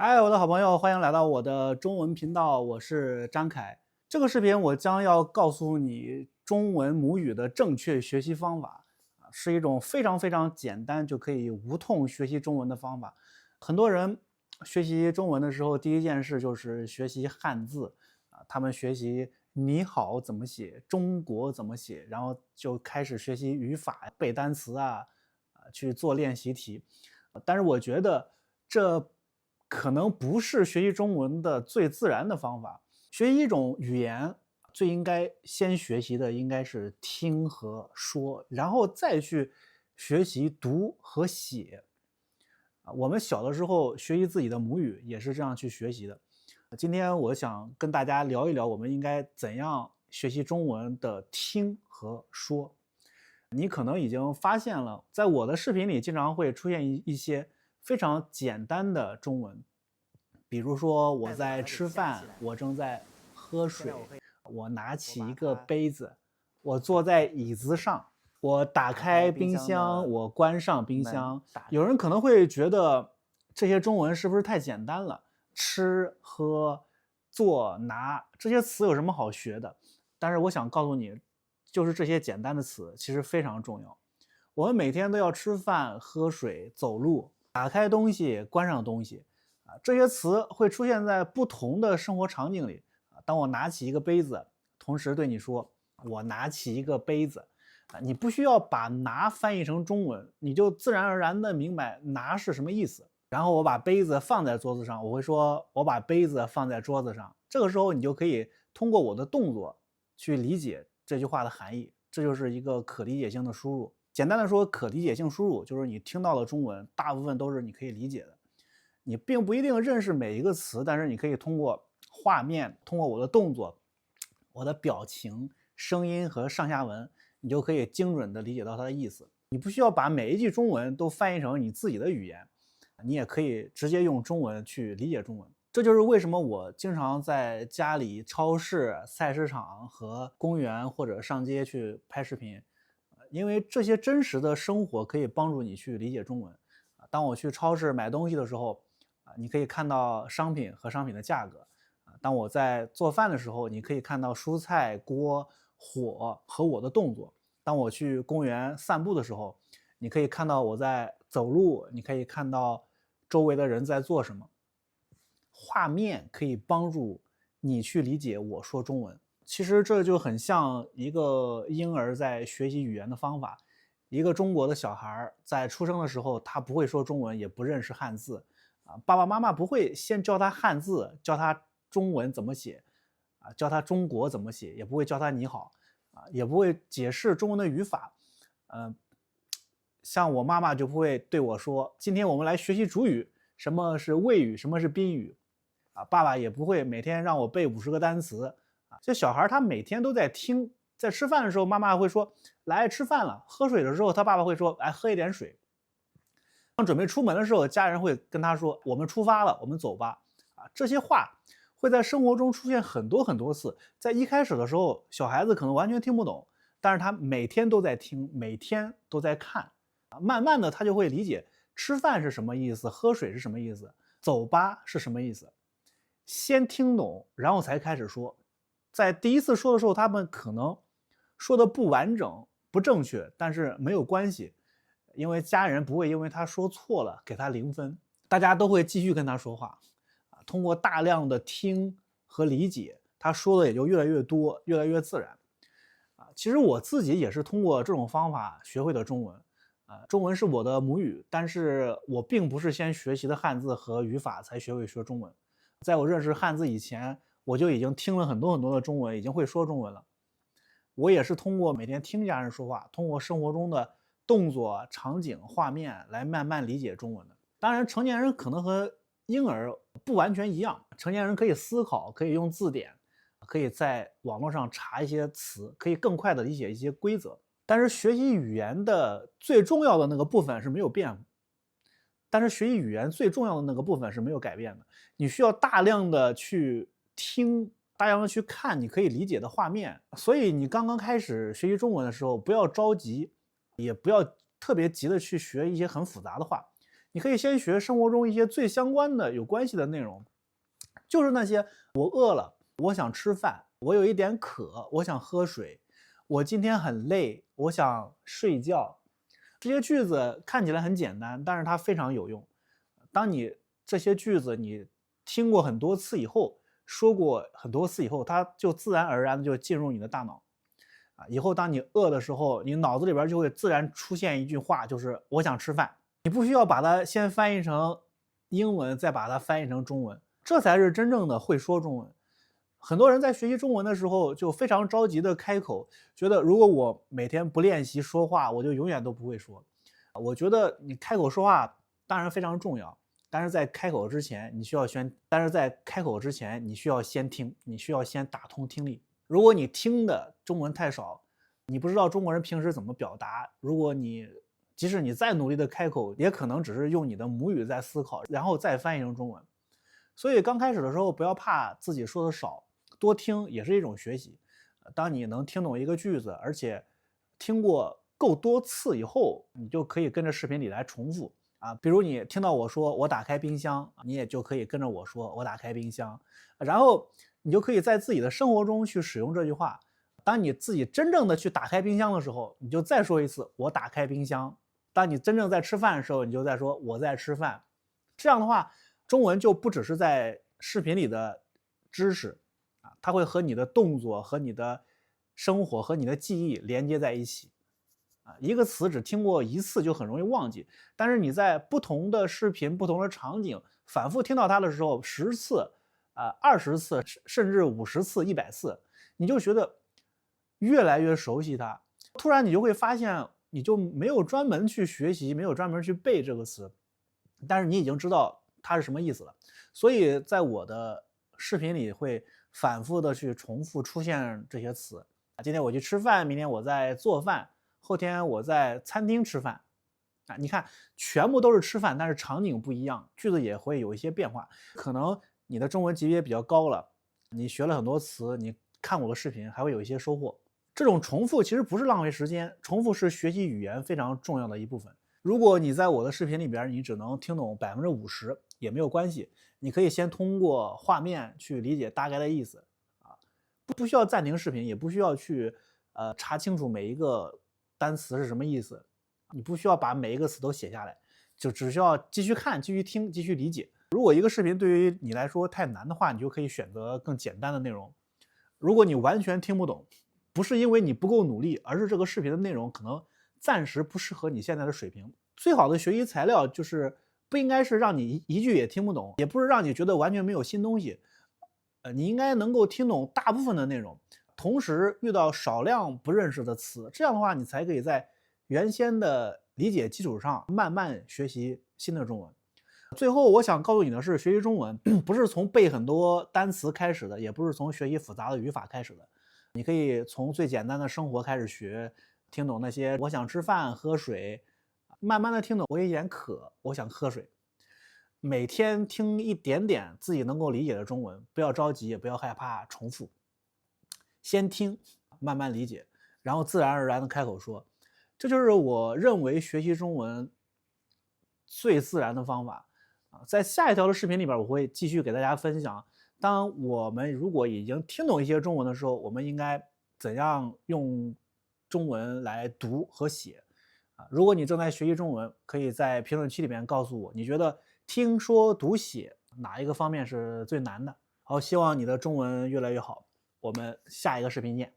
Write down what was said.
嗨，我的好朋友，歡迎來到我的中文頻道，我是張凱。這個視頻我將要告訴你中文母語的正確學習方法，是一種非常簡單就可以無痛學習中文的方法。很多人學習中文的時候，第一件事就是學習漢字，他們學習你好怎麼寫，中國怎麼寫，然後就開始學習語法、背單詞去做練習題。但是我覺得這可能不是學習中文的最自然的方法。學習一種語言，最應該先學習的應該是聽和說，然後再去學習讀和寫。我們小的時候學習自己的母語也是這樣去學習的。今天我想跟大家聊一聊，我們應該怎樣學習中文的聽和說。你可能已經發現了，在我的視頻裡经常会出現一些非常簡單的中文，比如說我在吃飯，我正在喝水，我拿起一個杯子，我坐在椅子上，我打開冰箱，我關上冰箱。有人可能会觉得這些中文是不是太簡單了？吃、喝、坐、拿，這些詞有什麼好學的？但是我想告訴你，就是這些簡單的詞其實非常重要。我們每天都要吃飯、喝水、走路，打開東西，關上東西，這些詞會出現在不同的生活場景裡。當我拿起一個杯子，同時對你說我拿起一個杯子，你不需要把拿翻譯成中文，你就自然而然的明白拿是什麼意思。然後我把杯子放在桌子上，我会说我把杯子放在桌子上。這個時候你就可以通過我的動作去理解這句話的含義，這就是一個可理解性的輸入。簡單的說，可理解性輸入就是你聽到的中文大部分都是你可以理解的，你並不一定認識每一個詞，但是你可以通過畫面，通過我的動作、我的表情、聲音和上下文，你就可以精準地理解到它的意思。你不需要把每一句中文都翻譯成你自己的語言，你也可以直接用中文去理解中文。這就是為什麼我經常在家裡、超市、菜市場和公園或者上街去拍視頻，因為這些真實的生活可以幫助你去理解中文。當我去超市買東西的時候，你可以看到商品和商品的價格。當我在做飯的時候，你可以看到蔬菜、鍋、火和我的动作。當我去公園散步的時候，你可以看到我在走路，你可以看到周圍的人在做什麼。畫面可以幫助你去理解我說中文。其實這就很像一個嬰兒在學習語言的方法。一個中國的小孩在出生的時候，他不會說中文，也不認識漢字。爸爸媽媽不會先教他漢字，教他中文怎麼寫，教他中國怎麼寫，也不會教他你好，也不會解釋中文的語法。像我媽媽就不會對我說，今天我們來學習主語，什麼是謂語，什麼是賓語。爸爸也不會每天讓我背50個單詞。這小孩他每天都在聽，在吃飯的時候，媽媽會說來吃飯了；喝水的時候，他爸爸會說來喝一點水。當準備出門的時候，家人會跟他說我們出發了，我們走吧。這些話會在生活中出現很多次。在一開始的時候，小孩子可能完全聽不懂，但是他每天都在聽，每天都在看，慢慢的他就会理解吃飯是什麼意思，喝水是什麼意思，走吧是什麼意思。先听懂，然後才開始說。在第一次說的時候，他們可能說的不完整、不正確，但是沒有關係，因為家人不會因為他說錯了給他0分，大家都會繼續跟他說話。通過大量的聽和理解，他說的也就越來越多，越來越自然。其實我自己也是通過這種方法學會的中文。中文是我的母語，但是我並不是先學習的漢字和語法才學會說中文。在我認識漢字以前，我就已經聽了很多的中文，已經會說中文了。我也是通過每天听家人說話，通過生活中的動作、場景、畫面來慢慢理解中文的。當然，成年人可能和嬰兒不完全一樣，成年人可以思考，可以用字典，可以在網絡上查一些詞，可以更快地理解一些規則。但是學習語言的最重要的那個部分是没有变的。但是学习语言最重要的那個部分是沒有改變的。你需要大量的去聽，大量的去看你可以理解的畫面。所以你剛剛開始學習中文的時候，不要着急，也不要特別急的去學一些很複雜的話。你可以先学生活中一些最相关的、有关系的内容，就是那些我饿了，我想吃饭，我有一点渴，我想喝水，我今天很累，我想睡觉。这些句子看起来很简单，但是它非常有用。当你这些句子你听过很多次以后，说过很多次以后，它就自然而然的就进入你的大脑。以后当你饿的时候，你脑子里边就会自然出现一句话，就是我想吃饭。你不需要把它先翻译成英文，再把它翻译成中文，这才是真正的会说中文。很多人在学習中文的时候就非常着急的开口，觉得如果我每天不练習说話，我就永遠都不会说。我觉得你開口說話當然非常重要，但是在開口之前你需要先聽，你需要先打通聽力。如果你聽的中文太少，你不知道中國人平時怎麼表達，即使你再努力的開口，也可能只是用你的母語在思考，然後再翻譯成中文。所以剛開始的時候不要怕自己說的少，多聽也是一種學習。當你能聽懂一個句子，而且聽過夠多次以後，你就可以跟着視頻裡來重複比如你聽到我說我打開冰箱，你也就可以跟着我說我打開冰箱，然後你就可以在自己的生活中去使用這句話。當你自己真正的去打開冰箱的時候，你就再說一次我打開冰箱。當你真正在吃飯的時候，你就再說我在吃飯。這樣的話，中文就不只是在視頻裡的知識它會和你的動作、和你的生活、和你的記憶連接在一起一個詞只聽過一次就很容易忘記，但是你在不同的視頻、不同的場景反覆聽到它的時候，10次、20次，甚至50次、100次，你就覺得越來越熟悉它。突然你就會發現，你就沒有專門去學習，沒有專門去背這個詞，但是你已經知道它是什麼意思了。所以在我的視頻裡會反覆的去重複出現這些詞。今天我去吃飯，明天我在做飯，後天我在餐廳吃飯你看全部都是吃飯，但是場景不一樣，句子也會有一些變化。可能你的中文級別比較高了，你學了很多詞，你看我的視頻還會有一些收穫。這種重複其實不是浪費時間，重複是學習語言非常重要的一部分。如果你在我的視頻裡邊你只能聽懂50%也沒有關係，你可以先通過畫面去理解大概的意思不需要暫停視頻，也不需要去查清楚每一個單詞是什麼意思，你不需要把每一個詞都寫下來，就只需要繼續看、繼續聽、繼續理解。如果一個視頻對於你來說太難的話，你就可以選擇更簡單的內容。如果你完全聽不懂，不是因為你不夠努力，而是這個視頻的內容可能暫時不適合你現在的水平。最好的學習材料就是不應該是讓你一句也聽不懂，也不是讓你覺得完全沒有新東西。你應該能夠聽懂大部分的內容，同時遇到少量不認識的詞，這樣的話你才可以在原先的理解基礎上慢慢學習新的中文。最後我想告訴你的是，學習中文不是從背很多單詞開始的，也不是從學習複雜的語法開始的。你可以從最簡單的生活開始學，聽懂那些我想吃飯、喝水，慢慢的聽懂我有點渴，我想喝水。每天聽一點點自己能夠理解的中文，不要着急，也不要害怕重複，先聽，慢慢理解，然後自然而然的開口說。這就是我認為學習中文最自然的方法在下一條的視頻裡邊，我會繼續給大家分享，當我們如果已經聽懂一些中文的時候，我們應該怎樣用中文來讀和寫如果你正在學習中文，可以在評論區裡面告訴我，你覺得聽說讀寫哪一個方面是最難的？好，希望你的中文越來越好，我們下一個視頻見。